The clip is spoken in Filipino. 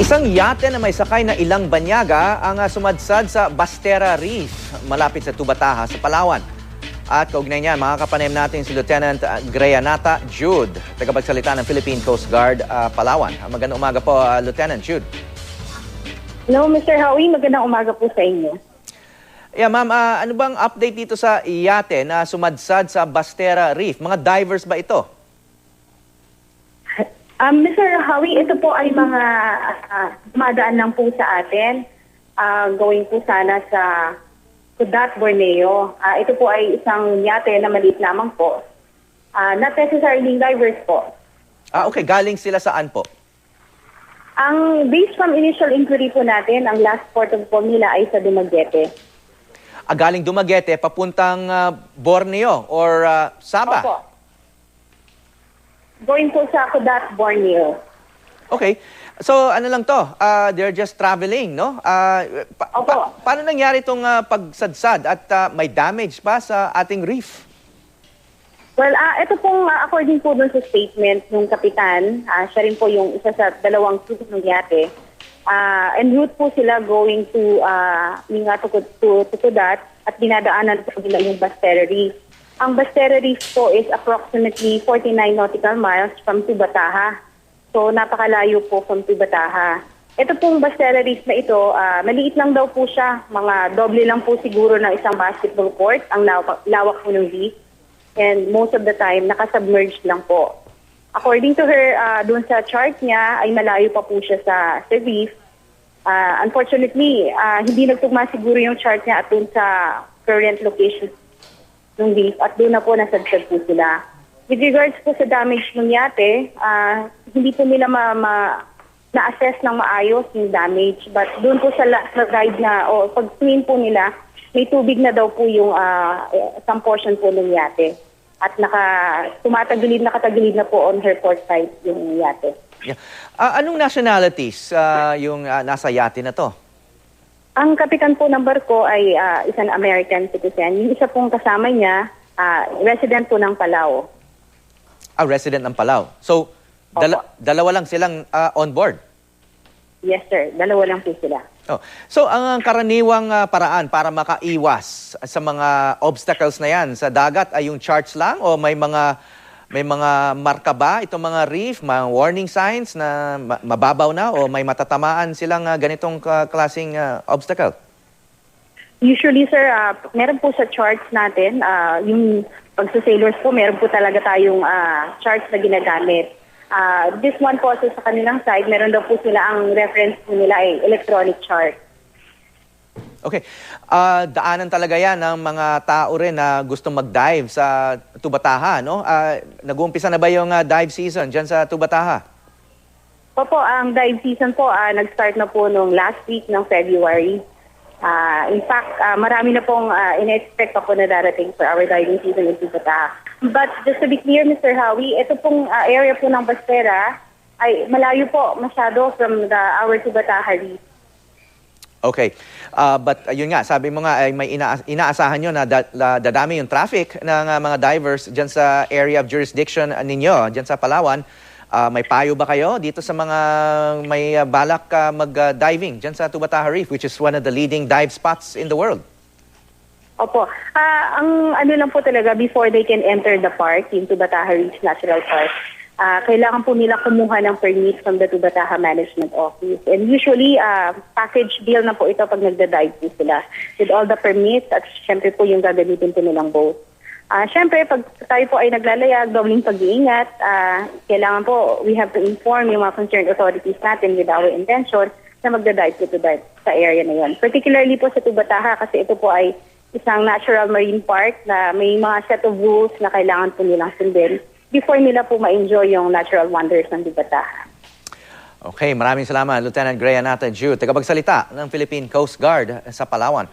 Isang yate na may sakay na ilang banyaga ang sumadsad sa Bastera Reef, malapit sa Tubataha sa Palawan. At kaugnay niyan, makakapanem natin si Lieutenant Greyanata Jude, tagapagsalita ng Philippine Coast Guard, Palawan. Magandang umaga po, Lieutenant Jude. Hello, Mr. Howie. Magandang umaga po sa inyo. Yeah, ma'am, ano bang update dito sa yate na sumadsad sa Bastera Reef? Mga divers ba ito? Mr. Howie, ito po ay mga dumadaan lang po sa atin. Going po sana sa Kudat, Borneo. Ito po ay isang yate na maliit lamang po. Not necessarily divers po. Okay. Galing sila saan po? Ang based from initial inquiry po natin, ang last port of call nila ay sa Dumaguete. Galing Dumaguete, papuntang Borneo or Sabah? Opo. Going po sa Kudat, Borneo. Okay. So, ano lang to? They're just traveling, no? Opo. Paano nangyari itong pagsadsad at may damage pa sa ating reef? Well, ito pong according po dun sa statement ng kapitan, siya rin po yung isa sa dalawang crew ng yate. En route po sila going to Kudat at dinadaanan po nila yung Bastera Reef. Ang Bastera Reef po is approximately 49 nautical miles from Tubataha. So, napakalayo po from Tubataha. Ito pong Bastera Reef na ito, maliit lang daw po siya. Mga doble lang po siguro ng isang basketball court, ang lawak po ng reef. And most of the time, nakasubmerged lang po. According to her, doon sa chart niya, ay malayo pa po siya sa reef. Unfortunately, hindi nagtugma siguro yung chart niya at doon sa current location ng reef at doon na po nasadsad po sila. With regards po sa damage ng yate, hindi po nila na-assess ng maayos yung damage. But doon po sa guide na, o pag-swim po nila, may tubig na daw po yung some portion po ng yate. At nakatagilid na po on her port side yung yate. Yeah. Anong nationalities yung nasa yate na to? Ang kapitan po ng barko ay isang American citizen. Yung isa pong kasama niya, resident po ng Palau. Resident ng Palau. So, dalawa lang silang on board? Yes, sir. Dalawa lang po sila. Oh. So, ang karaniwang paraan para makaiwas sa mga obstacles na yan sa dagat ay yung charts lang o may mga marka ba itong mga reef, mga warning signs na mababaw na o may matatamaan silang ganitong klaseng obstacle? Usually, sir, meron po sa charts natin, yung pagsa-sailors po, meron po talaga tayong charts na ginagamit. This one po sa kanilang side, meron daw po sila ang reference nila ay electronic chart. Okay. Daanan talaga yan ng mga tao rin na gustong mag-dive sa Tubataha, no? Nag-uumpisa na ba yung dive season dyan sa Tubataha? Opo, ang dive season po, nag-start na po nung last week ng February. In fact, marami na pong in-expect pa po na darating for our diving season in Tubataha. But just to be clear, Mr. Howie, ito pong area po ng Bastera ay malayo po masyado from our Tubataha Reef. Okay. But yun nga, sabi mo nga ay may inaasahan nyo na dadami yung traffic ng mga divers dyan sa area of jurisdiction ninyo, dyan sa Palawan. May payo ba kayo dito sa mga may balak mag-diving dyan sa Tubataha Reef, which is one of the leading dive spots in the world? Opo. Ang ano lang po talaga, before they can enter the park, yung Tubataha Reef National Park, kailangan po nila kumuha ng permit from the Tubataha Management Office. And usually, package deal na po ito pag nagda-dive po sila. With all the permits at syempre po yung gagamitin po nilang boat. Syempre, pag tayo po ay naglalayag, dobling pag-iingat, kailangan po, we have to inform yung mga concerned authorities natin with our intention na magda-dive po to dive sa area na yun. Particularly po sa Tubataha kasi ito po ay isang natural marine park na may mga set of rules na kailangan po nilang sundin before nila po ma-enjoy yung natural wonders ng Tubataha. Okay, maraming salamat, Lieutenant Greyanata Jude, tagapagsalita ng Philippine Coast Guard sa Palawan.